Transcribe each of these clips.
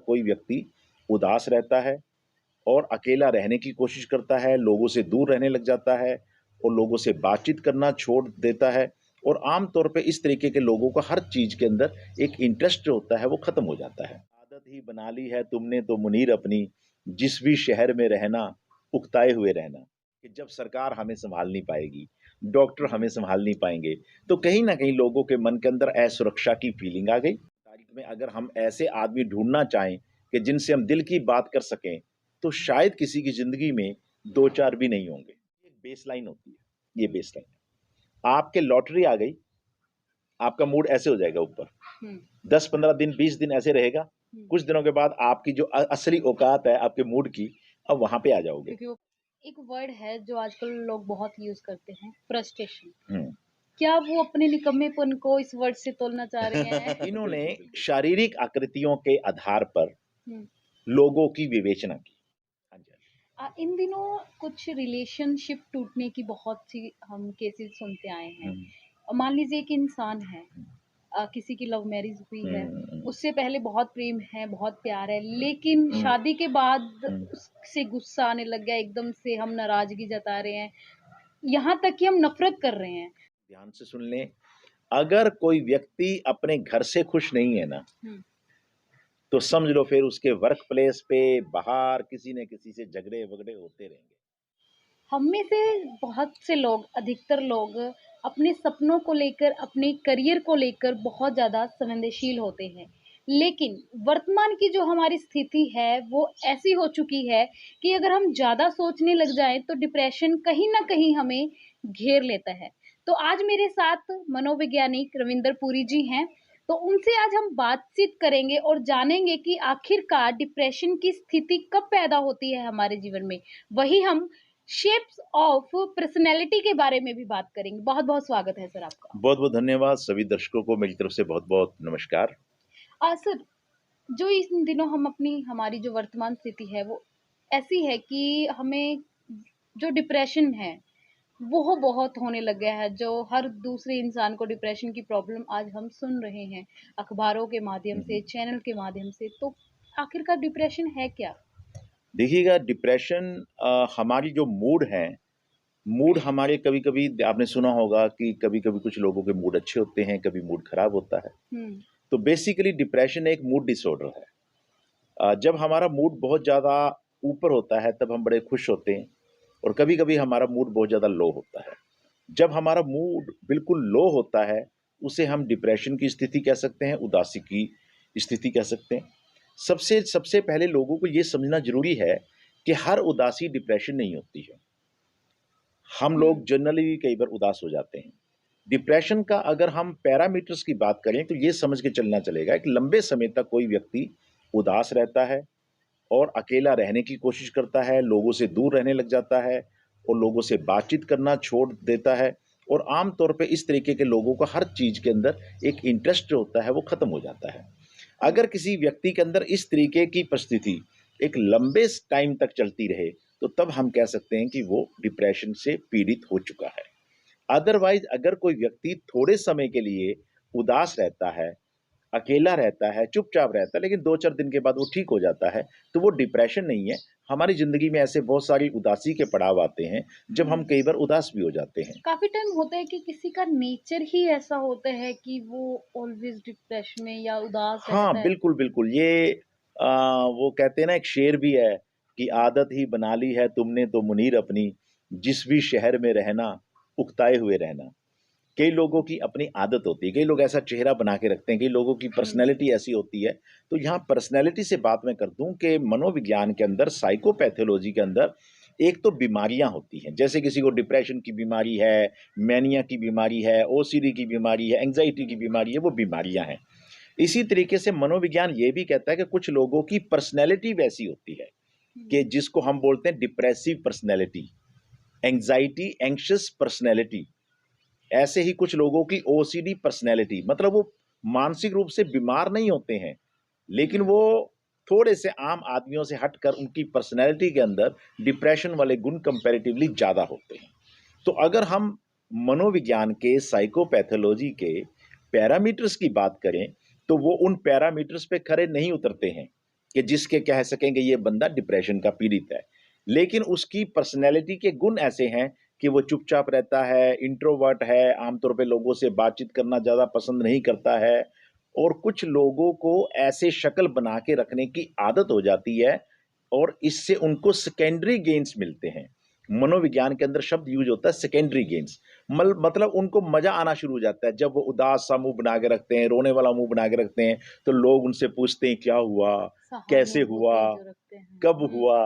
कोई व्यक्ति उदास रहता है और अकेला रहने की कोशिश करता है, लोगों से दूर रहने लग जाता है और लोगों से बातचीत करना छोड़ देता है और आम तौर पे इस तरीके के लोगों का हर चीज़ के अंदर एक इंटरेस्ट जो होता है वो ख़त्म हो जाता है। आदत ही बना ली है तुमने तो मुनीर अपनी, जिस भी शहर में रहना, उकताए हुए रहना। कि जब सरकार हमें सँभाल नहीं पाएगी, डॉक्टर हमें सँभाल नहीं पाएँगे, तो कहीं न कहीं लोगों के मन के अंदर असुरक्षा की फीलिंग आ गई। तारीख में अगर हम ऐसे आदमी ढूँढना चाहें कि जिनसे हम दिल की बात कर सकें, तो शायद किसी की ज़िंदगी में 2-4 भी नहीं होंगे। एक बेसलाइन होती है, ये बेसलाइन है। आपके लॉटरी आ गई, आपका मूड ऐसे हो जाएगा ऊपर। 10-15 दिन, 20 दिन ऐसे रहेगा। कुछ दिनों के बाद आपकी जो असली औकात है आपके मूड की, अब वहाँ पे आ जाओगे। क्योंकि वो एक वर्ड है जो आजकल लोग बहुत यूज करते हैं, फ्रस्ट्रेशन। हुँ। क्या वो अपने निकम्मेपन को इस वर्ड से तोलना चाह रहे हैं? इन्होंने शारीरिक आकृतियों के आधार पर हुँ। लोगों की विवेचना की। हाँ जी, हाँ जी। इन दिनों कुछ रिलेशनशिप टूटने की बहुत सी हम केसेस सुनते आए हैं। हुँ, मान लीजिए एक इंसान है, हुँ, किसी की लव मैरिज हुई है, हुँ, हुँ, उससे पहले बहुत प्रेम है, बहुत प्यार है, लेकिन हुँ, शादी के बाद हुँ। उससे गुस्सा आने लग गया, एकदम से हम नाराज़गी जता रहे हैं, यहाँ तक कि हम नफ़रत कर रहे हैं। ध्यान से सुन लें, अगर कोई व्यक्ति अपने घर से खुश नहीं है ना, हुँ। तो समझ लो फिर उसके वर्क प्लेस पे, बाहर किसी न किसी से झगड़े-वगड़े होते रहेंगे। हम में से बहुत से लोग, अधिकतर लोग अपने सपनों को लेकर, अपने करियर को लेकर बहुत ज़्यादा संवेदनशील होते हैं। लेकिन वर्तमान की जो हमारी स्थिति है, वो ऐसी हो चुकी है कि अगर हम ज़्यादा सोचने लग जाएँ, तो डिप्रेशन कहीं न कहीं हमें घेर लेता है। तो आज मेरे साथ मनोवैज्ञानिक रविंदर पुरी जी हैं, तो उनसे आज हम बातचीत करेंगे और जानेंगे कि आखिरकार डिप्रेशन की स्थिति कब पैदा होती है हमारे जीवन में। वही हम शेप्स ऑफ पर्सनैलिटी के बारे में भी बात करेंगे। बहुत-बहुत स्वागत है सर आपका। बहुत-बहुत धन्यवाद सभी दर्शकों को मेरी तरफ से बहुत-बहुत नमस्कार। सर, जो इन दिनों हम हमारी जो वर्तमान स्थिति है वो ऐसी है कि हमें जो डिप्रेशन है, वो बहुत होने लग गया है। जो हर दूसरे इंसान को डिप्रेशन की प्रॉब्लम आज हम सुन रहे हैं, अखबारों के माध्यम हुँ, से, हुँ। चैनल के माध्यम से। तो आखिरकार डिप्रेशन है क्या? देखिएगा डिप्रेशन हमारी जो मूड है, मूड हमारे कभी-कभी आपने सुना होगा कि कभी-कभी कुछ लोगों के मूड अच्छे होते हैं, कभी मूड खराब होता है। हुँ, तो बेसिकली डिप्रेशन एक मूड डिसऑर्डर है। जब हमारा मूड बहुत ज़्यादा ऊपर होता है तब हम बड़े खुश होते हैं और कभी-कभी हमारा मूड बहुत ज़्यादा लो होता है। जब हमारा मूड बिल्कुल लो होता है, उसे हम डिप्रेशन की स्थिति कह सकते हैं, उदासी की स्थिति कह सकते हैं। सबसे सबसे पहले लोगों को ये समझना ज़रूरी है कि हर उदासी डिप्रेशन नहीं होती है। हम हुँ, लोग जनरली कई बार उदास हो जाते हैं। डिप्रेशन का अगर हम पैरामीटर्स की बात करें तो ये समझ के चलना चलेगा कि लंबे समय तक कोई व्यक्ति उदास रहता है और अकेला रहने की कोशिश करता है, लोगों से दूर रहने लग जाता है और लोगों से बातचीत करना छोड़ देता है और आम तौर पे इस तरीके के लोगों का हर चीज़ के अंदर एक इंटरेस्ट जो होता है वो ख़त्म हो जाता है। हुँ। अगर किसी व्यक्ति के अंदर इस तरीके की परिस्थिति एक लंबे टाइम तक चलती रहे, तो तब हम कह सकते हैं कि वो डिप्रेशन से पीड़ित हो चुका है। अदरवाइज़ अगर कोई व्यक्ति थोड़े समय के लिए उदास रहता है, अकेला रहता है, चुपचाप रहता है, लेकिन 2-4 दिन के बाद वो ठीक हो जाता है, तो वो डिप्रेशन नहीं है। हमारी ज़िंदगी में ऐसे बहुत सारी उदासी के पड़ाव आते हैं, जब हम हुँ। कई बार उदास भी हो जाते हैं। काफ़ी टाइम होता है कि किसी का नेचर ही ऐसा होता है कि वो ऑलवेज़ डिप्रेशन में या उदास हाँ, रहता है। बिल्कुल, बिल्कुल। ये वो कहते हैं ना एक शेर भी है कि आदत ही बना ली है तुमने तो मुनीर अपनी, जिस भी शहर में रहना, उकताए हुए रहना। कई लोगों की अपनी आदत होती है, कई लोग ऐसा चेहरा बना के रखते हैं, कई लोगों की हुँ, पर्सनैलिटी ऐसी होती है। तो यहाँ पर्सनैलिटी से बात मैं कर दूँ कि मनोविज्ञान के अंदर, साइकोपैथोलॉजी के अंदर एक तो बीमारियाँ होती हैं। जैसे किसी को डिप्रेशन की बीमारी है, मैनिया की बीमारी है, ओसीडी की बीमारी है, एंग्ज़ायटी की हुँ, बीमारी है, वो बीमारियाँ हैं। इसी तरीके से मनोविज्ञान ये भी कहता है कि कुछ लोगों की पर्सनैलिटी वैसी होती है हुँ, कि जिसको हम बोलते हैं depressive personality, anxiety anxious personality. ऐसे ही कुछ लोगों की ओसीडी पर्सनैलिटी मतलब वो मानसिक रूप से बीमार नहीं होते हैं, लेकिन हुँ, वो थोड़े से आम आदमियों से हटकर उनकी पर्सनैलिटी के अंदर डिप्रेशन वाले गुण कंपैरेटिवली ज़्यादा होते हैं। तो अगर हम मनोविज्ञान के, साइकोपैथोलॉजी के पैरामीटर्स की बात करें, तो वो उन पैरामीटर्स पे खरे नहीं उतरते हैं। कि जिसके कह सकेंगे ये बंदा डिप्रेशन का पीड़ित है। लेकिन उसकी पर्सनैलिटी के गुण ऐसे हैं कि वो चुपचाप रहता है, इंट्रोवर्ट है, आमतौर पे लोगों से बातचीत करना ज़्यादा पसंद नहीं करता है और कुछ लोगों को ऐसे शक्ल बना के रखने की आदत हो जाती है और इससे उनको सेकेंडरी गेन्स मिलते हैं। मनोविज्ञान के अंदर शब्द यूज़ होता है सेकेंडरी गेन्स। मतलब उनको मज़ा आना शुरू हो जाता है। जब वो उदास सा मुँह बना के रखते हैं, रोने वाला मुँह बना के रखते हैं, तो लोग उनसे पूछते हैं, "क्या हुआ? कैसे हुआ? सहानुभूति जो रखते हैं। कब हुआ?"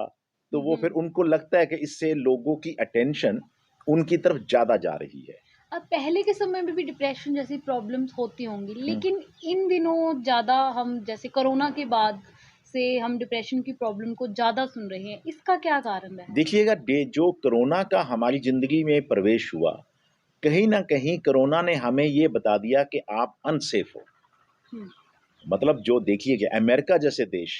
तो वो फिर हम्म। उनको लगता है कि इससे लोगों की अटेंशन उनकी तरफ ज़्यादा जा रही है। अब पहले के समय में भी डिप्रेशन जैसी प्रॉब्लम्स होती होंगी, हुँ। लेकिन इन दिनों ज़्यादा हम जैसे कोरोना के बाद से हम डिप्रेशन की प्रॉब्लम को ज़्यादा सुन रहे हैं। इसका क्या कारण रहा है? देखिएगा जो कोरोना का हमारी ज़िंदगी में प्रवेश हुआ, कहीं न कहीं कोरोना ने हमें ये बता दिया कि आप अनसेफ हो। हुँ, मतलब जो देखिए कि अमेरिका जैसे देश,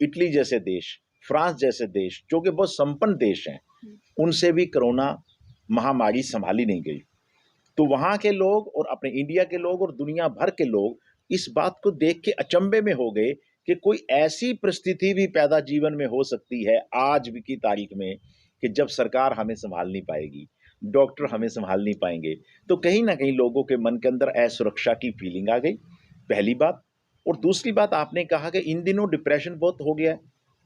इटली जैसे देश, फ्रांस जैसे देश, जो कि बहुत संपन्न देश हैं, हुँ, उनसे भी कोरोना महामारी सँभाली नहीं गई। तो वहाँ के लोग और अपने इंडिया के लोग और दुनिया भर के लोग इस बात को देख के अचंभे में हो गए कि कोई ऐसी परिस्थिति भी पैदा जीवन में हो सकती है आज भी की तारीख में कि जब सरकार हमें सँभाल नहीं पाएगी, डॉक्टर हुँ, हमें सँभाल नहीं पाएँगे। तो कहीं न कहीं लोगों के मन के अंदर असुरक्षा की फीलिंग आ गई, पहली बात। और दूसरी बात आपने कहा कि इन दिनों डिप्रेशन बहुत हो गया है।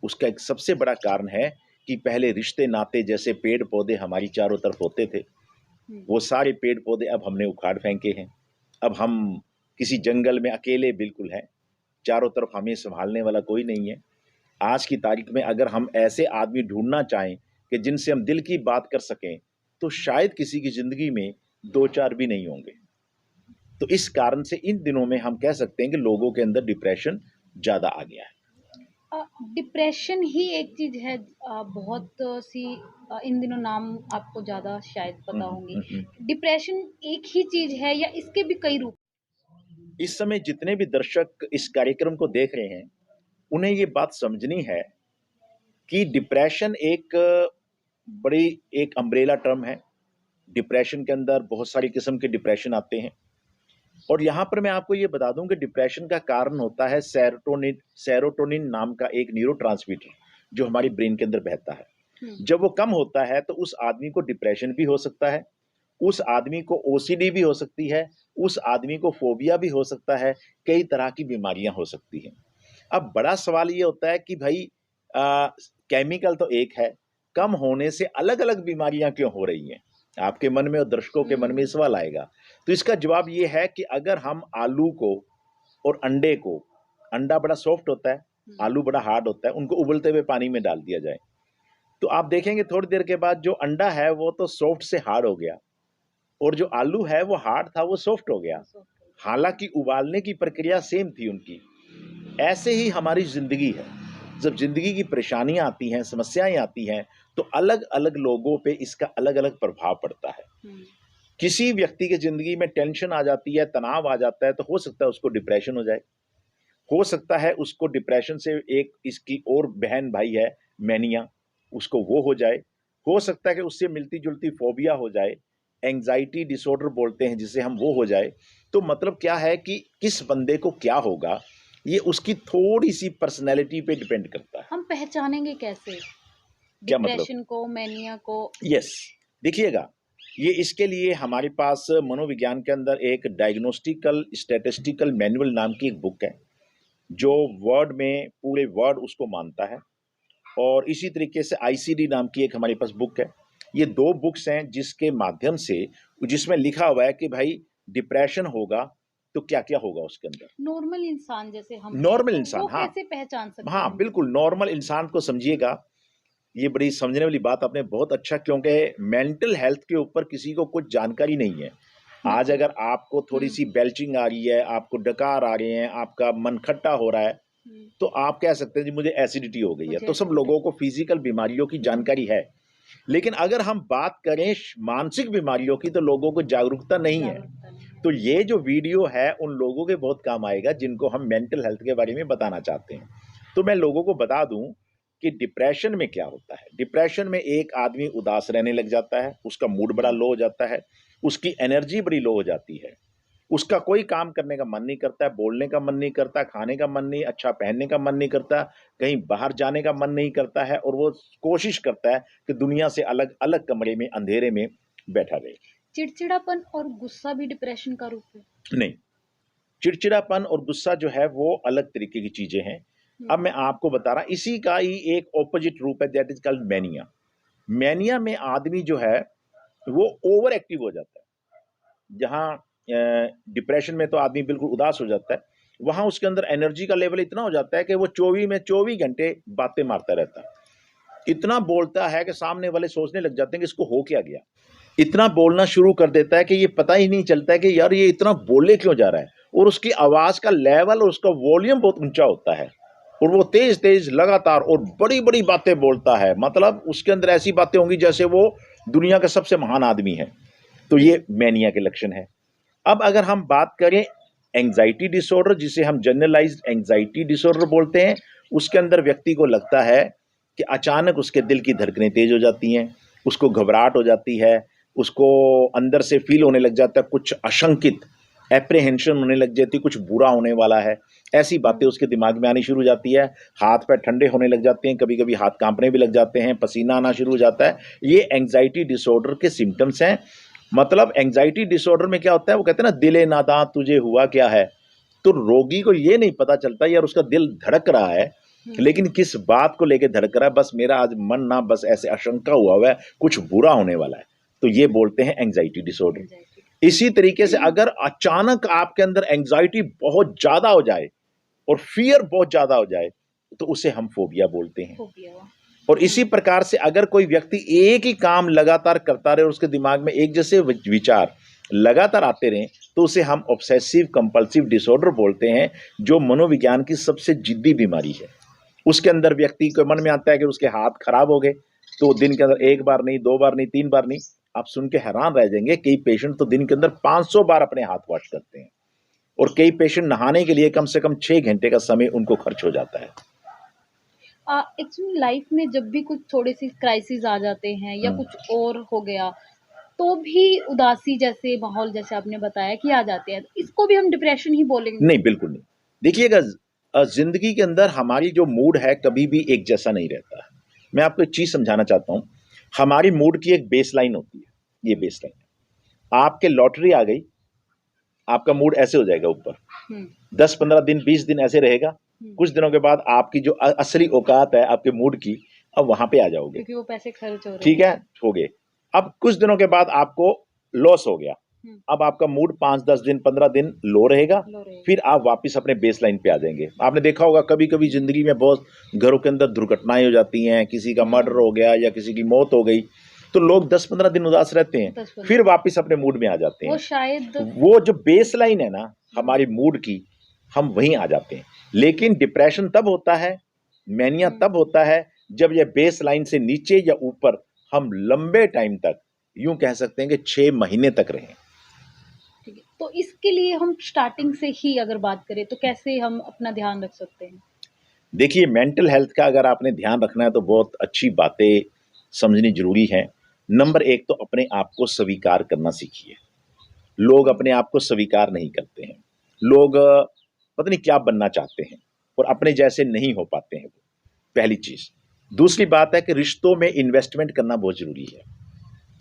उसका एक सबसे बड़ा कारण है कि पहले रिश्ते-नाते जैसे पेड़-पौधे हमारी चारों तरफ होते थे, हुँ, वो सारे पेड़-पौधे अब हमने उखाड़ फेंके हैं। अब हम किसी जंगल में अकेले बिल्कुल हैं, चारों तरफ हमें सँभालने वाला कोई नहीं है। आज की तारीख में अगर हम ऐसे आदमी ढूँढना चाहें कि जिनसे हम दिल की बात कर सकें, तो शायद किसी की ज़िंदगी में 2-4 भी नहीं होंगे। तो इस कारण से इन दिनों में हम कह सकते हैं कि लोगों के अंदर डिप्रेशन ज़्यादा आ गया है। डिप्रेशन ही एक चीज़ है, बहुत सी इन दिनों नाम आपको ज़्यादा शायद हुँ, पता हुँ, होंगे। हुँ, हुँ। डिप्रेशन एक ही चीज़ है या इसके भी कई रूप? इस समय जितने भी दर्शक इस कार्यक्रम को देख रहे हैं, उन्हें ये बात समझनी है कि डिप्रेशन एक बड़ी एक अम्ब्रेला टर्म है। डिप्रेशन के अंदर बहुत सारी किस्म के डिप्रेशन आते हैं और यहाँ पर मैं आपको ये बता दूँ कि डिप्रेशन का कारण होता है सेरोटोनिन सेरोटोनिन नाम का एक न्यूरोट्रांसमीटर, जो हमारी ब्रेन के अंदर बहता है। हुँ, जब वो कम होता है, तो उस आदमी को डिप्रेशन भी हो सकता है, उस आदमी को ओसीडी भी हो सकती है, उस आदमी को फ़ोबिया भी हो सकता है, कई तरह की बीमारियाँ हो सकती हैं। अब बड़ा सवाल ये होता है कि भई केमिकल तो एक है, कम होने से अलग-अलग बीमारियाँ क्यों हो रही हैं? आपके मन में और दर्शकों के मन में ये हुँ, सवाल आएगा। तो इसका जवाब ये है कि अगर हम आलू को और अंडे को, अंडा बड़ा सॉफ्ट होता है, हुँ, आलू बड़ा हार्ड होता है, उनको उबलते हुए पानी में डाल दिया जाए, तो आप देखेंगे थोड़ी देर के बाद जो अंडा है वो तो सॉफ्ट से हार्ड हो गया और जो आलू है वो हार्ड था वो सॉफ्ट हो गया। वो सॉफ्ट हो गया। हालाँकि उबालने की प्रक्रिया सेम थी उनकी। ऐसे ही हमारी ज़िंदगी है। जब ज़िंदगी की परेशानियाँ आती हैं, समस्याएँ आती हैं, तो अलग-अलग लोगों पे इसका अलग-अलग प्रभाव पड़ता है। हुँ, किसी व्यक्ति की ज़िंदगी में टेंशन आ जाती है, तनाव आ जाता है, तो हो सकता है उसको डिप्रेशन हो जाए। हो सकता है उसको डिप्रेशन से एक इसकी और बहन-भाई है मैनिया, उसको वो हो जाए। हो सकता है कि उससे मिलती-जुलती फ़ोबिया हो जाए, एंग्ज़ायटी डिसऑर्डर बोलते हैं जिसे हम, वो हो जाए। तो मतलब क्या है कि किस बंदे को क्या होगा, ये उसकी थोड़ी-सी पर्सनैलिटी पे डिपेंड करता है। हम पहचानेंगे कैसे क्या मतलब? डिप्रेशन को, मैनिया को? यस, देखिएगा, ये इसके लिए हमारे पास मनोविज्ञान के अंदर एक डायग्नोस्टिकल स्टैटिस्टिकल मैनुअल नाम की एक बुक है, जो हुँ, वर्ड में पूरे वर्ड उसको मानता है। और इसी तरीके से आईसीडी नाम की एक हमारे पास बुक है। ये 2 बुक्स हैं जिसके माध्यम से, जिसमें लिखा हुआ है कि भाई डिप्रेशन होगा तो क्या-क्या होगा उसके अंदर। नॉर्मल इंसान जैसे हम हैं, नॉर्मल तो इंसान, वो हाँ, कैसे पहचान सकते हाँ, हैं? बिल्कुल नॉर्मल इंसान को समझिएगा, ये बड़ी समझने वाली बात आपने बहुत अच्छा, क्योंकि मेंटल हेल्थ के ऊपर किसी को कुछ जानकारी नहीं है। आज बिल्कुल। अगर आपको हुँ, थोड़ी-सी बेल्चिंग आ रही है, आपको डकार आ रहे हैं, आपका मन खट्टा हो रहा है, हुँ, तो आप कह सकते हैं जी मुझे एसिडिटी हो गई है। मुझे तो सब एसिडिटी। लोगों को फिज़िकल बीमारियों की हुँ, जानकारी है। लेकिन अगर हम बात करें मानसिक बीमारियों की, तो लोगों को जागरूकता नहीं है। जागरूकता नहीं है। तो ये जो वीडियो है उन लोगों के बहुत काम आएगा जिनको हम मेंटल हेल्थ के बारे में बताना चाहते हैं। तो मैं लोगों को बता दूं कि डिप्रेशन में क्या होता है। डिप्रेशन में एक आदमी उदास रहने लग जाता है, उसका मूड बड़ा हुँ, लो हो जाता है, उसकी एनर्जी बड़ी लो हो जाती है। उसका कोई काम करने का मन नहीं करता है, बोलने का मन नहीं करता, खाने का मन नहीं, अच्छा पहनने का मन नहीं करता, कहीं बाहर जाने का मन नहीं करता है, और वो कोशिश करता है कि दुनिया से अलग अलग कमरे में अंधेरे में बैठा रहे। चिड़चिड़ापन और गुस्सा भी डिप्रेशन का रूप है? नहीं, चिड़चिड़ापन और गुस्सा जो है वो अलग तरीके की चीजें हैं। अब मैं आपको बता रहा, इसी का ही एक ऑपोजिट रूप है, that is called mania. Mania में आदमी जो है वो ओवर एक्टिव हो जाता है। जहाँ डिप्रेशन में तो आदमी बिल्कुल उदास हो जाता है, वहां उसके अंदर एनर्जी का लेवल इतना हो जाता है कि वो 24 घंटे बातें मारता रहता है। इतना बोलता है कि सामने वाले सोचने लग जाते हैं कि इसको हो क्या गया। इतना बोलना शुरू कर देता है कि ये पता ही नहीं चलता है कि यार ये इतना बोले क्यों जा रहा है, और उसकी आवाज का लेवल और उसका वॉल्यूम बहुत ऊंचा होता है, और वो तेज तेज लगातार और बड़ी बड़ी बातें बोलता है। मतलब उसके अंदर ऐसी बातें होंगी जैसे वो दुनिया का सबसे महान आदमी है। तो ये मैनिया के लक्षण है। अब अगर हम बात करें एंजाइटी डिसऑर्डर, जिसे हम जनरलाइज्ड एंजाइटी डिसऑर्डर बोलते हैं, उसके अंदर व्यक्ति को लगता है कि अचानक उसके दिल की धड़कनें तेज हो जाती हैं, उसको घबराहट हो जाती है, उसको अंदर से फील होने लग जाता है कुछ आशंकित, एप्रीहेंशन होने लग जाती है, कुछ बुरा होने वाला है। ऐसी बातें उसके दिमाग में आनी शुरू हो जाती है, हाथ पैर ठंडे होने लग जाते हैं, कभी कभी हाथ कांपने भी लग जाते हैं, पसीना आना शुरू हो जाता है। ये एंजाइटी डिसऑर्डर के सिम्टम्स हैं। मतलब एंजाइटी डिसऑर्डर में क्या होता है, वो कहते हैं ना, दिले नादां तुझे हुआ क्या है। तो रोगी को ये नहीं पता चलता यार उसका दिल धड़क रहा है, लेकिन किस बात को लेके धड़क रहा है, बस मेरा आज मन ना बस ऐसे आशंका हुआ है कुछ बुरा होने वाला है। तो ये बोलते हैं एंजाइटी डिसऑर्डर। इसी तरीके से अगर अचानक आपके अंदर एंजाइटी बहुत ज्यादा हो जाए और फियर बहुत ज्यादा हो जाए, तो उसे हम फोबिया बोलते हैं। और इसी प्रकार से अगर कोई व्यक्ति एक ही काम लगातार करता रहे और उसके दिमाग में एक जैसे विचार लगातार आते रहे, तो उसे हम ऑब्सेसिव कंपल्सिव डिसऑर्डर बोलते हैं, जो मनोविज्ञान की सबसे जिद्दी बीमारी है। उसके अंदर व्यक्ति के मन में आता है कि उसके हाथ खराब हो गए, तो दिन के अंदर एक बार नहीं, दो बार नहीं, तीन बार नहीं, आप सुन के हैरान रह जाएंगे, कई पेशेंट तो दिन के अंदर 500 बार अपने हाथ वॉश करते हैं, और कई पेशेंट नहाने के लिए कम से कम 6 घंटे का समय उनको खर्च हो जाता है। एक्चुअली लाइफ में जब भी कुछ थोड़े से क्राइसिस आ जाते हैं या कुछ और हो गया, तो भी उदासी जैसे माहौल जैसे आपने बताया कि आ जाते हैं, इसको भी हम डिप्रेशन ही बोलेंगे? नहीं, बिल्कुल नहीं। देखिएगा, जिंदगी के अंदर हमारी जो मूड है कभी भी एक जैसा नहीं रहता है। मैं आपको एक चीज समझाना चाहता हूँ। हमारी मूड की एक बेसलाइन होती है, ये बेसलाइन। आपके लॉटरी आ गई, आपका मूड ऐसे हो जाएगा ऊपर, 10-15 दिन 20 दिन ऐसे रहेगा। कुछ दिनों के बाद आपकी जो असली औकात है आपके मूड की, अब वहां पे आ जाओगे, क्योंकि वो पैसे खर्च हो रहे हैं। ठीक है, हो गए। अब कुछ दिनों के बाद आपको लॉस हो गया, अब आपका मूड 5-10 दिन 15 दिन लो रहेगा, फिर आप वापस अपने बेसलाइन पे आ जाएंगे। आपने देखा होगा कभी कभी जिंदगी में बहुत घरों के अंदर दुर्घटनाएं हो जाती हैं, किसी का मर्डर हो गया या किसी की मौत हो गई, तो लोग 10-15 दिन उदास रहते हैं, फिर वापस अपने मूड में आ जाते हैं। वो शायद वो जो बेसलाइन है ना हमारी मूड की, हम वहीं आ जाते हैं। लेकिन डिप्रेशन तब होता है, मैनिया तब होता है, जब ये बेसलाइन से नीचे या ऊपर हम लंबे टाइम तक, यूं कह सकते हैं कि 6 महीने तक रहें। तो इसके लिए हम स्टार्टिंग से ही अगर बात करें तो कैसे हम अपना ध्यान रख सकते हैं? देखिए, मेंटल हेल्थ का अगर आपने ध्यान रखना है तो बहुत अच्छी बातें समझनी जरूरी है। नंबर 1 तो अपने आप को स्वीकार करना सीखिए। लोग अपने आप को स्वीकार नहीं करते हैं। लोग पता नहीं क्या बनना चाहते हैं और अपने जैसे नहीं हो पाते हैं, वो पहली चीज। दूसरी बात है कि रिश्तों में इन्वेस्टमेंट करना बहुत जरूरी है।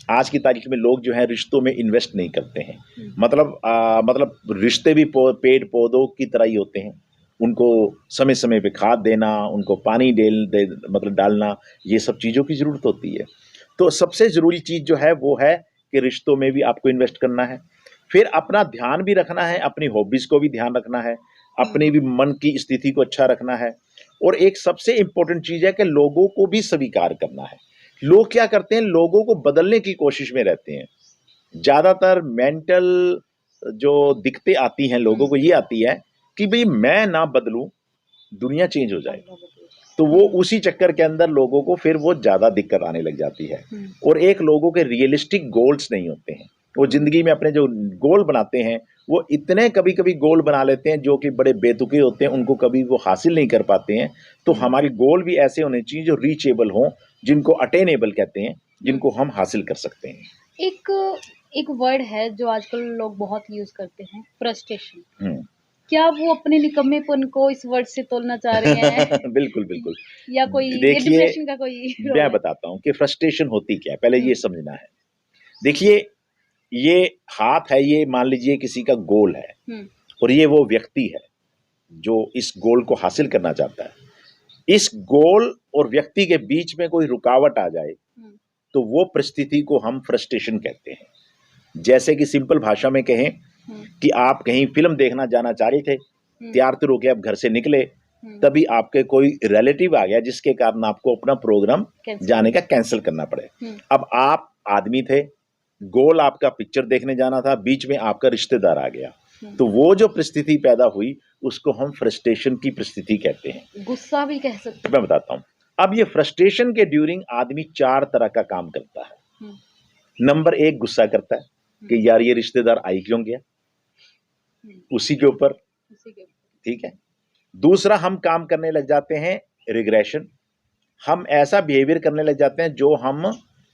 आज की तारीख में लोग जो है रिश्तों में इन्वेस्ट नहीं करते हैं। मतलब रिश्ते भी पेड़ पौधों की तरह ही होते हैं। उनको समय समय पे खाद देना, उनको पानी मतलब डालना, ये सब चीज़ों की ज़रूरत होती है। तो सबसे ज़रूरी चीज़ जो है वो है कि रिश्तों में भी आपको इन्वेस्ट करना है। फिर अपना ध्यान भी रखना है, अपनी हॉबीज़ को भी ध्यान रखना है, अपनी भी मन की स्थिति को अच्छा रखना है। और एक सबसे इम्पोर्टेंट चीज़ है कि लोगों को भी स्वीकार करना है। लोग क्या करते हैं, लोगों को बदलने की कोशिश में रहते हैं। ज़्यादातर मेंटल जो दिक्कतें आती हैं लोगों को, ये आती है कि भाई मैं ना बदलूं, दुनिया चेंज हो जाए। तो वो उसी चक्कर के अंदर लोगों को फिर वो ज़्यादा दिक्कत आने लग जाती है। और एक लोगों के रियलिस्टिक गोल्स नहीं होते हैं। वो ज़िंदगी में अपने जो गोल बनाते हैं, वो इतने कभी कभी गोल बना लेते हैं जो कि बड़े बेतुके होते हैं, उनको कभी वो हासिल नहीं कर पाते हैं। तो हमारी गोल भी ऐसे होने चाहिए जो रीचेबल हों, जिनको अटेनेबल कहते हैं, जिनको हम हासिल कर सकते हैं। एक एक वर्ड है जो आजकल लोग बहुत यूज़ करते हैं, फ्रस्ट्रेशन। हुँ। क्या वो अपने निकम्मेपन को इस वर्ड से तोलना चाह रहे हैं? बिल्कुल, बिल्कुल। या कोई ये देखिए, डिप्रेशन का कोई रोल मैं है? बताता हूँ कि फ्रस्ट्रेशन होती क्या है, पहले हुँ, ये समझना है। देखिए, ये हाथ है, ये मान लीजिए किसी का गोल है हुँ, और ये वो व्यक्ति है, जो इस गोल को हासिल करना चाहता है। इस गोल और व्यक्ति के बीच में कोई रुकावट आ जाए, हुँ, तो वो परिस्थिति को हम फ्रस्ट्रेशन कहते हैं। जैसे कि सिंपल भाषा में कहें हुँ, कि आप कहीं फ़िल्म देखना जाना चाह रहे थे, हुँ, तैयार-तुर होके आप घर से निकले, हुँ, तभी आपके कोई रिलेटिव आ गया जिसके कारण आपको अपना प्रोग्राम कैंसल जाने का करना। कैंसल करना पड़े। हुँ, अब आप आदमी थे, गोल आपका पिक्चर देखने जाना था, बीच में आपका रिश्तेदार आ गया। हुँ, तो वो जो परिस्थिति पैदा हुई, उसको हम फ्रस्ट्रेशन की परिस्थिति कहते हैं। गुस्सा भी कह सकते मैं हैं। बताता हूँ। अब ये फ्रस्ट्रेशन के ड्यूरिंग आदमी 4 तरह का काम करता है। हुँ, नंबर 1 गुस्सा करता है हुँ, कि यार ये रिश्तेदार आ ही क्यों गया? हुँ, उसी के ऊपर, उसी के ठीक है? दूसरा हम काम करने लग जाते हैं रिग्रेशन। हम ऐसा बिहेवियर करने लग जाते हैं जो हम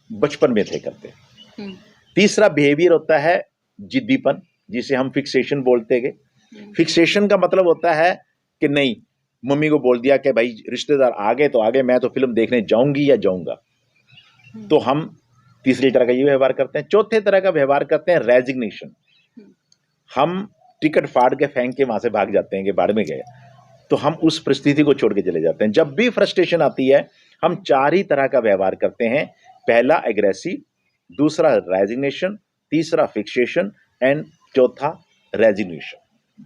बचपन में थे करते। हुँ, तीसरा बिहेवियर होता है जिद्दीपन, जिसे हम फिक्सेशन बोलते हैं। हुँ, फिक्सेशन का मतलब होता है कि नहीं, मम्मी को बोल दिया कि भाई रिश्तेदार आ गए तो आ गए, मैं तो फिल्म देखने जाऊंगी या जाऊंगा। हुँ, तो हम तीसरी तरह का ये व्यवहार करते हैं। चौथे तरह का व्यवहार करते हैं रेजिग्नेशन। हुँ, हम टिकट फाड़ के फेंक के वहां से भाग जाते हैं कि बाढ़ में गए। तो हम उस परिस्थिति को छोड़ के चले जाते हैं। जब भी फ्रस्ट्रेशन आती है, हम हुँ, 4 ही तरह का व्यवहार करते हैं। पहला एग्रेसिव, दूसरा रेजिग्नेशन, तीसरा फिक्सेशन एंड चौथा रेजिग्नेशन।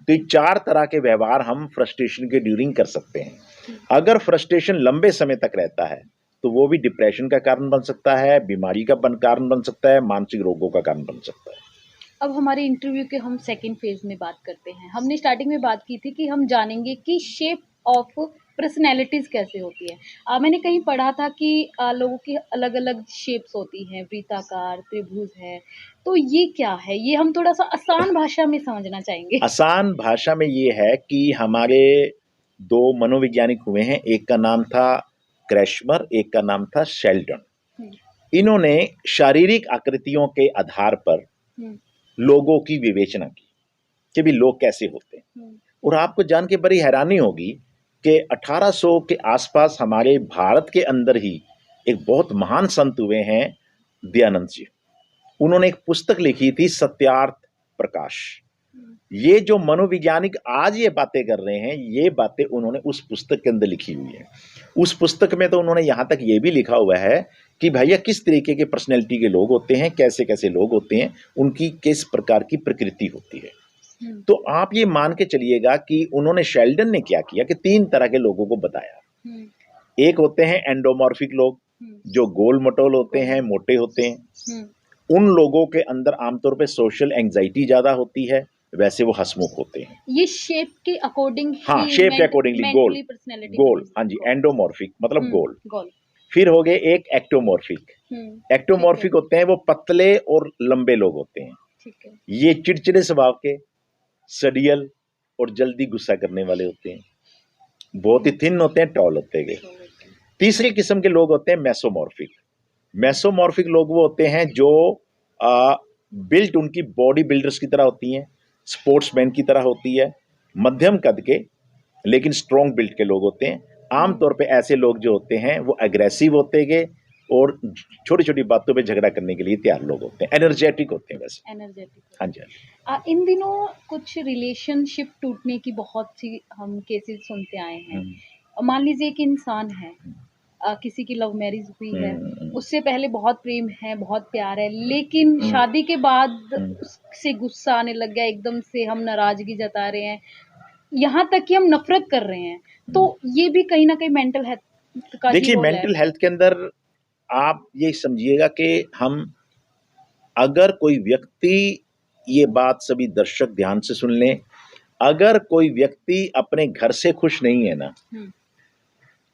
तो ये 4 तरह के व्यवहार हम फ्रस्ट्रेशन के ड्यूरिंग कर सकते हैं। अगर फ्रस्ट्रेशन लंबे समय तक रहता है, तो वो भी डिप्रेशन का कारण बन सकता है, बीमारी का कारण बन सकता है, मानसिक रोगों का कारण बन सकता है। अब हमारे इंटरव्यू के हम सेकंड फेज़ में बात करते हैं। हमने स्टार्टिंग में बात की थी कि हम जानेंगे कि शेप ऑफ पर्सनैलिटीज़ कैसे होती है। मैंने कहीं पढ़ा था कि लोगों की अलग-अलग शेप्स होती हैं, वृत्ताकार, त्रिभुज है। तो ये क्या है? ये हम थोड़ा-सा आसान भाषा में समझना चाहेंगे। आसान भाषा में ये है कि हमारे 2 मनोवैज्ञानिक हुए हैं, एक का नाम था क्रैशमर, एक का नाम था शेल्डन। हुँ, इन्होंने शारीरिक आकृतियों के आधार पर हुँ, लोगों की विवेचना की कि भी लोग कैसे होते हैं। हुँ, और आपको जान के बड़ी हैरानी होगी कि 1800 के आसपास हमारे भारत के अंदर ही एक बहुत महान संत हुए हैं, दयानंद जी। उन्होंने एक पुस्तक लिखी थी सत्यार्थ प्रकाश। हुँ, ये जो मनोवैज्ञानिक आज ये बातें कर रहे हैं, ये बातें उन्होंने उस पुस्तक के अंदर लिखी हुई है। उस पुस्तक में तो उन्होंने यहाँ तक ये भी लिखा हुआ है कि भैया किस तरीके के पर्सनैलिटी के लोग होते हैं, कैसे-कैसे लोग होते हैं, उनकी किस प्रकार की प्रकृति होती है। हुँ, तो आप ये मान के चलिएगा कि उन्होंने शेल्डन ने क्या किया कि 3 तरह के लोगों को बताया। हुँ, एक होते हैं एंडोमॉर्फिक लोग, हुँ, जो गोल-मटोल होते गोल हैं, मोटे होते हैं। हुँ, उन लोगों के अंदर आमतौर पे सोशल एंग्जायटी ज़्यादा होती है, वैसे वो हँसमुख होते हैं। ये शेप के अकॉर्डिंग हाँ, ही शेप के अकॉर्डिंगली गोल, मेंटली पर्सनैलिटी गोल, बनी हाँ जी, गोल एंडोमॉर्फिक मतलब हुँ, गोल। गोल फिर हो गए एक एक्टोमॉर्फिक। हुँ, ठीक है, एक्टोमॉर्फिक होते हैं वो पतले और लंबे लोग होते हैं। ठीक है। ये चिड़चिड़े स्वभाव के, सडियल और जल्दी गुस्सा करने वाले होते हैं। बहुत ही हुँ, थिन होते हैं, टॉल होते हैं। तीसरी किस्म के लोग होते हैं मेसोमॉर्फिक। मेसोमॉर्फिक लोग वो होते हैं जो आ, बिल्ट उनकी बॉडी बिल्डर्स की तरह होती हैं, स्पोर्ट्समैन की तरह होती है, मध्यम कद के लेकिन स्ट्रॉन्ग बिल्ट के लोग होते हैं। हुँ, आमतौर पे ऐसे लोग जो होते हैं वो एग्रेसिव होते हैं और छोटी छोटी बातों पे झगड़ा करने के लिए तैयार लोग होते हैं, एनर्जेटिक होते हैं वैसे। एनर्जेटिक हाँ होते जी, हाँ जी। हैं। इन दिनों कुछ रिलेशनशिप टूटने की बहुत सी हम केसेस सुनते आए हैं। हम्म, मान लीजिए एक इंसान है, किसी की लव मैरिज हुई है, हम्म, उससे पहले बहुत प्रेम है, बहुत प्यार है, लेकिन हम्म, शादी के बाद हम्म, उससे गुस्सा आने लग गया, एकदम से हम नाराज़गी जता रहे हैं, यहाँ तक कि हम नफ़रत कर रहे हैं। तो हम्म। ये भी कहीं न कहीं मेंटल हेल्थ का ही देखिए रोल है। मेंटल हेल्थ के अंदर आप ये समझिएगा कि हम अगर कोई व्यक्ति, ये बात सभी दर्शक ध्यान से सुन लें, अगर कोई व्यक्ति अपने घर से खुश नहीं है ना, हुँ,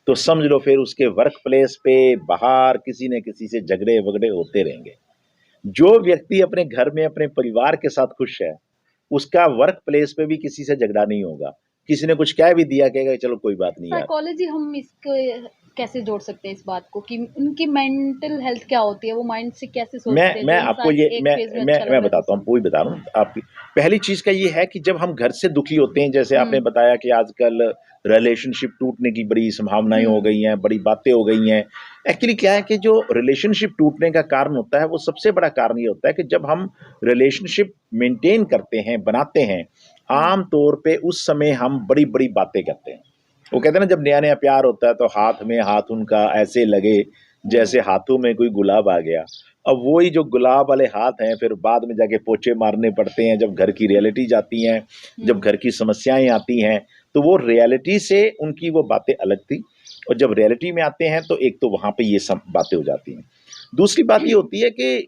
तो समझ लो फिर उसके वर्क प्लेस पे बाहर किसी न किसी से झगड़े वगड़े होते रहेंगे। जो व्यक्ति अपने घर में अपने परिवार के साथ खुश है, उसका वर्क प्लेस पे भी किसी से झगड़ा नहीं होगा। किसी ने कुछ कह भी दिया, कहेगा चलो कोई बात नहीं यार। साइकोलॉजी हम इसको कैसे जोड़ सकते हैं इस बात को कि उनकी मेंटल हेल्थ क्या होती है, वो माइंड से कैसे सोचते हैं, मैं जो आपको इंसान ये एक फेज में अच्छा लग मैं रहा है बताता हूँ, दूसरे आपको भी बता रहा हूँ आपकी। पहली चीज का ये है कि जब हम घर से दुखी होते हैं, जैसे आपने में। बताया कि आजकल रिलेशनशिप टूटने की बड़ी संभावनाएं हो हम्म गई हैं, बड़ी बातें हो गई हैं। एक्चुअली क्या है कि जो रिलेशनशिप टूटने का कारण होता है, वो सबसे बड़ा कारण ये होता है कि जब हम रिलेशनशिप मेंटेन करते हैं, बनाते हैं, हम्म आम तौर पे उस समय हम बड़ी बड़ी बातें करते हैं। वो कहते हैं ना, जब नया नया प्यार होता है तो हाथ में हाथ उनका ऐसे लगे हम्म जैसे हाथों में कोई गुलाब आ गया। अब वही जो गुलाब वाले हाथ हैं, फिर बाद में जाके पोछे मारने पड़ते हैं जब घर की रियलिटी जाती हैं, जब हम्म घर की समस्याएं आती हैं। तो वो रियलिटी से उनकी वो बातें अलग थी, और जब रियलिटी में आते हैं तो एक तो वहां पे ये सब बातें हो जाती हैं। दूसरी बात ये होती है कि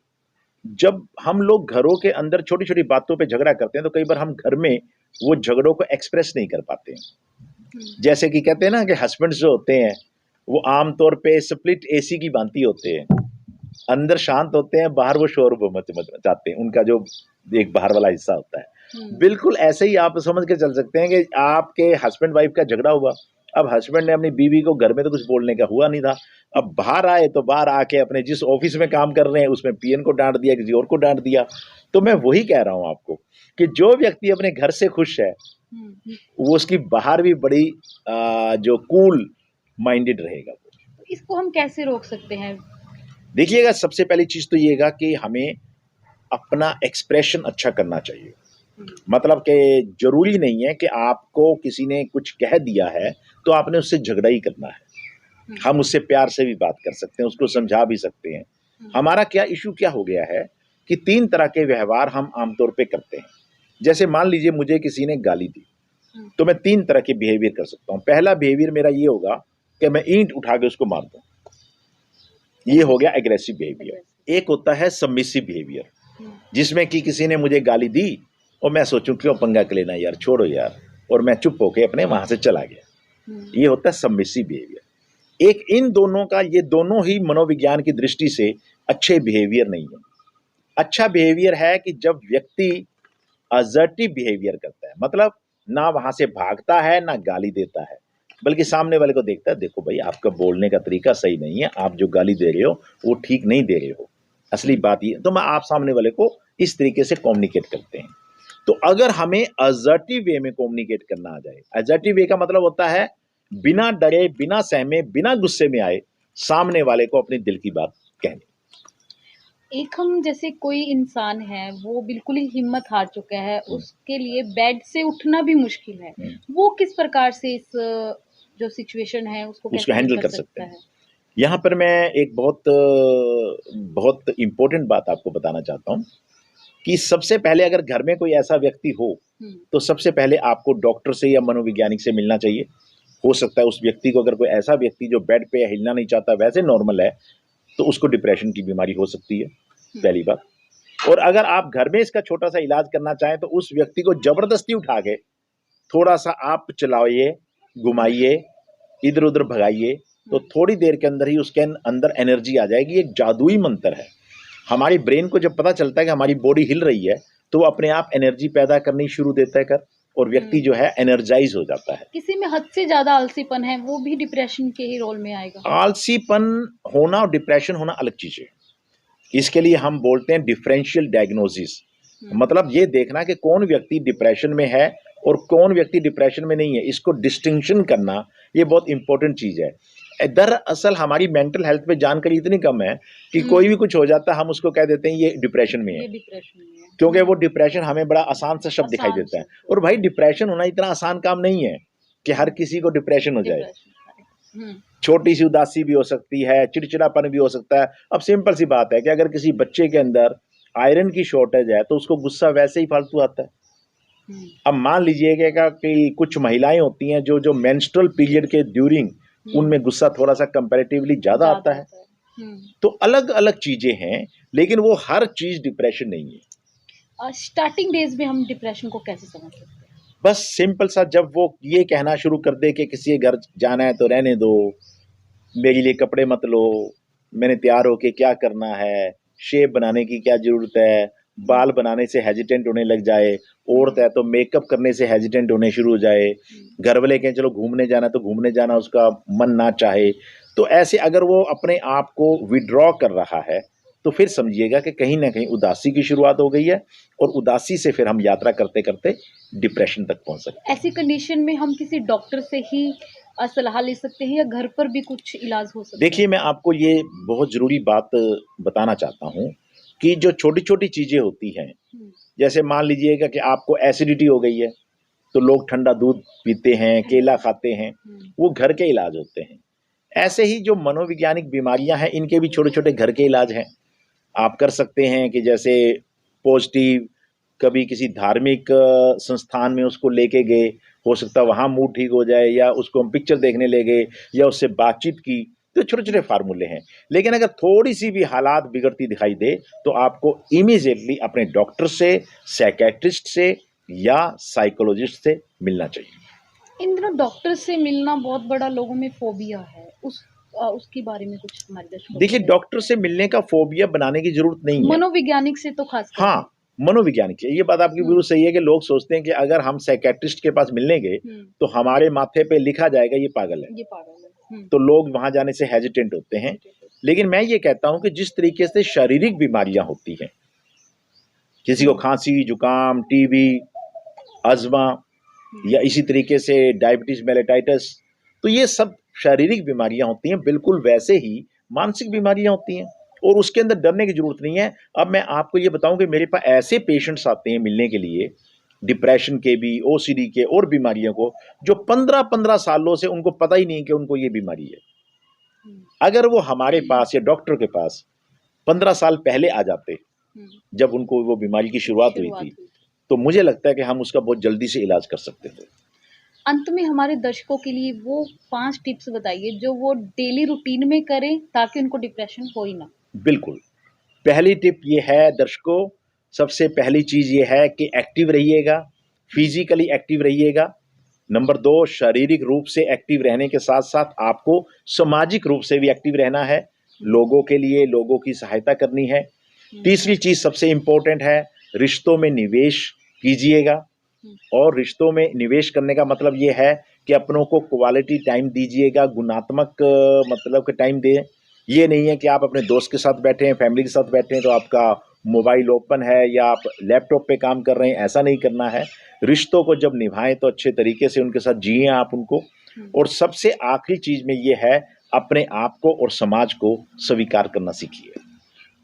जब हम लोग घरों के अंदर छोटी छोटी बातों पे झगड़ा करते हैं, तो कई बार हम घर में वो झगड़ों को एक्सप्रेस नहीं कर पाते हैं। हम्म जैसे कि कहते हैं ना कि हस्बैंड्स जो होते हैं, वो आमतौर पे स्प्लिट एसी की भांति होते हैं। अंदर शांत होते हैं, बाहर वो शोर मच मचाते हैं, उनका जो एक बाहर वाला हिस्सा होता है। हम्म बिल्कुल ऐसे ही आप समझ के चल सकते हैं कि आपके हस्बैंड वाइफ का झगड़ा हुआ। अब हस्बैंड ने अपनी बीवी को घर में तो कुछ बोलने का हुआ नहीं था, अब बाहर आए तो बाहर आके अपने जिस ऑफिस में काम कर रहे हैं उसमें पीएन को डांट दिया, किसी और को डांट दिया। तो मैं वही कह रहा हूं आपको कि जो व्यक्ति अपने घर से खुश है, हम्म। वो उसकी बाहर भी बड़ी जो कूल माइंडेड रहेगा। तो इसको हम कैसे रोक सकते हैं? देखिएगा, सबसे पहली चीज तो येगा कि हमें अपना एक्सप्रेशन अच्छा करना चाहिए। हम्म मतलब कि जरूरी नहीं है कि आपको किसी ने कुछ कह दिया है तो आपने उससे झगड़ा ही करना है। हम्म हम उससे प्यार से भी बात कर सकते हैं, उसको समझा भी सकते हैं। हम्म हमारा क्या इशू क्या हो गया है कि तीन तरह के व्यवहार हम आमतौर पे करते हैं। जैसे मान लीजिए मुझे किसी ने गाली दी, हम्म तो मैं तीन तरह के बिहेवियर कर सकता हूँ। पहला बिहेवियर मेरा ये होगा कि मैं ईंट उठा के उसको मार दूं, ये हो गया एग्रेसिव बिहेवियर। aggressive। एक होता है सबमिसिव बिहेवियर, हम्म जिसमें कि किसी ने मुझे गाली दी और मैं सोचूं क्यों पंगा कर लेना यार, छोड़ो यार, और मैं चुप होके अपने वहां से चला गया। हम्म ये होता है सबमिसिव बिहेवियर। एक इन दोनों का, ये दोनों ही मनोविज्ञान की दृष्टि से अच्छे बिहेवियर नहीं है। अच्छा बिहेवियर है कि जब व्यक्ति असर्टिव बिहेवियर करता है, मतलब ना वहां से भागता है ना गाली देता है, बल्कि सामने वाले को देखता है, देखो भाई आपका बोलने का तरीका सही नहीं है, आप जो गाली दे रहे हो वो ठीक नहीं दे रहे हो, असली बात ये। तो मैं आप सामने वाले को इस तरीके से कम्युनिकेट करते हैं। तो अगर हमें असर्टिव वे में कम्युनिकेट करना आ जाए, असर्टिव वे का मतलब होता है बिना डरे, बिना सहमे, बिना गुस्से में आए सामने वाले को अपने दिल की बात कहनी। एक हम जैसे कोई इंसान है, वो बिल्कुल ही हिम्मत हार चुका है, उसके लिए बेड से उठना भी मुश्किल है, वो किस प्रकार से इस जो सिचुएशन है उसको उसको कैसे डील हैंडल कर कर सकते सकता हैं। है? यहाँ पर मैं एक बहुत बहुत इंपॉर्टेंट बात आपको बताना चाहता हूँ कि सबसे पहले अगर घर में कोई ऐसा व्यक्ति हो, हम्म तो सबसे पहले आपको डॉक्टर से या मनोवैज्ञानिक से मिलना चाहिए। हो सकता है उस व्यक्ति को, अगर कोई ऐसा व्यक्ति जो बेड पे हिलना नहीं चाहता, वैसे नॉर्मल है, तो उसको डिप्रेशन की बीमारी हो सकती है, पहली बात। और अगर आप घर में इसका छोटा सा इलाज करना चाहें, तो उस व्यक्ति को जबरदस्ती उठा के थोड़ा सा आप चलाइए, घुमाइए, इधर उधर भगाइए, तो थोड़ी देर के अंदर ही उसके अंदर एनर्जी आ जाएगी। एक जादुई मंत्र है। हमारी ब्रेन को जब पता चलता है कि हमारी बॉडी हिल रही है, तो वो अपने आप एनर्जी पैदा करनी शुरू देता है कर, और व्यक्ति जो है एनर्जाइज हो जाता है। किसी में हद से ज्यादा आलसीपन है, वो भी डिप्रेशन के ही रोल में आएगा? आलसीपन होना और डिप्रेशन होना अलग चीज है। इसके लिए हम बोलते हैं डिफरेंशियल डायग्नोसिस। मतलब ये देखना कि कौन व्यक्ति डिप्रेशन में है और कौन व्यक्ति डिप्रेशन में नहीं है, इसको डिस्टिंक्शन करना, ये बहुत इंपॉर्टेंट चीज है। दरअसल हमारी मेंटल हेल्थ पे जानकारी इतनी कम है कि कोई भी कुछ हो जाता है हम उसको कह देते हैं ये डिप्रेशन में है, ये डिप्रेशन में है। क्योंकि वो डिप्रेशन हमें बड़ा आसान सा शब्द दिखाई आसान देता है। शब्द और भाई डिप्रेशन होना इतना आसान काम नहीं है कि हर किसी को डिप्रेशन हो जाए। डिप्रेशन छोटी सी उदासी भी हो सकती है, चिड़चिड़ापन भी हो सकता है। अब सिंपल सी बात है कि अगर किसी बच्चे के अंदर आयरन की शॉर्टेज है, तो उसको गुस्सा वैसे ही फालतू आता है। अब मान लीजिएगा कि कुछ महिलाएं होती हैं जो जो मेंस्ट्रुअल पीरियड के ड्यूरिंग, उनमें गुस्सा थोड़ा सा कंपैरेटिवली ज्यादा आता है। तो अलग अलग चीजें हैं, लेकिन वो हर चीज डिप्रेशन नहीं है। स्टार्टिंग डेज में हम डिप्रेशन को कैसे समझ सकते हैं? बस सिंपल सा, जब वो ये कहना शुरू कर दे कि किसी के घर जाना है तो रहने दो, मेरे लिए कपड़े मत लो, मैंने तैयार होके क्या करना है, शेप बनाने की क्या जरूरत है, बाल बनाने से हेजिटेंट होने लग जाए, औरत है तो मेकअप करने से हेजिटेंट होने शुरू हो जाए, घर वाले कहें चलो घूमने जाना तो घूमने जाना उसका मन ना चाहे, तो ऐसे अगर वो अपने आप को विड्रॉ कर रहा है तो फिर समझिएगा कि कहीं ना कहीं उदासी की शुरुआत हो गई है, और उदासी से फिर हम यात्रा करते करते डिप्रेशन तक पहुंच सकते हैं। ऐसी कंडीशन में हम किसी डॉक्टर से ही सलाह ले सकते हैं या घर पर भी कुछ इलाज हो सकता देखिए, है? मैं आपको ये बहुत ज़रूरी बात बताना चाहता हूँ कि जो छोटी-छोटी चीज़ें होती हैं, हुँ, जैसे मान लीजिएगा कि आपको एसिडिटी हो गई है, तो लोग ठंडा दूध पीते हैं, केला खाते हैं, हुँ, वो घर के इलाज होते हैं। ऐसे ही जो मनोवैज्ञानिक बीमारियाँ हैं, इनके भी छोटे-छोटे घर के इलाज हैं। आप कर सकते हैं कि जैसे पॉज़िटिव कभी किसी धार्मिक संस्थान में उसको लेके गए, हो सकता है वहाँ मूड ठीक हो जाए, या उसको हम पिक्चर देखने ले गए या उससे बातचीत की, तो छोटे-छोटे फ़ॉर्मूले हैं। लेकिन अगर थोड़ी-सी भी हालात बिगड़ती दिखाई दे, तो आपको इमीडिएटली अपने डॉक्टर से, साइकियाट्रिस्ट से या साइकोलॉजिस्ट से मिलना चाहिए। इन दिनों डॉक्टर से मिलना बहुत बड़ा लोगों में फ़ोबिया है। उसके बारे में कुछ हमारे दर्शकों को देखिए, बताइए। डॉक्टर से मिलने का फ़ोबिया बनाने की ज़रूरत नहीं है। मनोवैज्ञानिक से तो ख़ास करके। हाँ, मनोवैज्ञानिक है। ये बात आपकी हुँ, बिल्कुल सही है कि लोग सोचते हैं कि अगर हम साइकियाट्रिस्ट के पास मिलने गए, हुँ, तो हमारे माथे पे लिखा जाएगा ये पागल है। ये पागल है। हुँ, तो लोग वहाँ जाने से हेजिटेंट होते हैं। हेजिटेटिव। लेकिन मैं ये कहता हूँ कि जिस तरीके से शारीरिक बीमारियाँ होती हैं, किसी को हुँ, खाँसी, जुकाम, टीबी, अस्थमा हुँ, या इसी तरीके से डायबिटीज़ मेलेटाइटिस, तो ये सब शारीरिक बीमारियाँ होती हैं, बिल्कुल वैसे ही मानसिक बीमारियाँ होती हैं, और उसके अंदर डरने की ज़रूरत नहीं है। अब मैं आपको ये बताऊँ कि मेरे पास ऐसे पेशेंट्स आते हैं मिलने के लिए, डिप्रेशन के भी, ओसीडी के और बीमारियों को, जो 15-15 सालों से उनको पता ही नहीं कि उनको ये बीमारी है। हुँ, अगर वो हमारे पास या डॉक्टर के पास 15 साल पहले आ जाते, हुँ, जब उनको वो बीमारी की शुरुआत हुई शुरुआत थी, हुई थी। तो मुझे लगता है कि हम उसका बहुत जल्दी से इलाज कर सकते थे। अंत में हमारे दर्शकों के लिए वो 5 टिप्स बताइए जो वो डेली रूटीन में करें ताकि उनको डिप्रेशन हो ही ना। बिल्कुल। पहली टिप ये है दर्शकों, सबसे पहली चीज़ ये है कि एक्टिव रहिएगा, हुँ, फिज़िकली एक्टिव रहिएगा। नंबर 2, शारीरिक रूप से एक्टिव रहने के साथ-साथ आपको सामाजिक रूप से भी एक्टिव रहना है, हुँ, लोगों के लिए लोगों की सहायता करनी है। हुँ, तीसरी चीज़ सबसे इम्पोर्टेंट है, रिश्तों में निवेश कीजिएगा, हुँ, और रिश्तों में निवेश करने का मतलब ये है कि अपनों को क्वालिटी टाइम दीजिएगा, गुणात्मक मतलब कि टाइम दें। ये नहीं है कि आप अपने दोस्त के साथ बैठे हैं, फैमिली के साथ बैठे हैं तो आपका मोबाइल ओपन है या आप लैपटॉप पे काम कर रहे हैं, ऐसा नहीं करना है। रिश्तों को जब निभाएँ तो अच्छे तरीके से उनके साथ जिएँ आप उनको, हुँ। और सबसे आखिरी चीज़ में ये है, अपने आप को और समाज को स्वीकार करना सीखिए।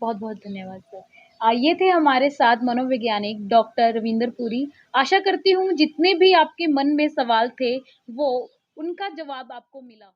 बहुत-बहुत धन्यवाद सर। ये थे हमारे साथ मनोवैज्ञानिक डॉक्टर रविंदर पुरी। आशा करती हूँ जितने भी आपके मन में सवाल थे, वो उनका जवाब आपको मिला हो।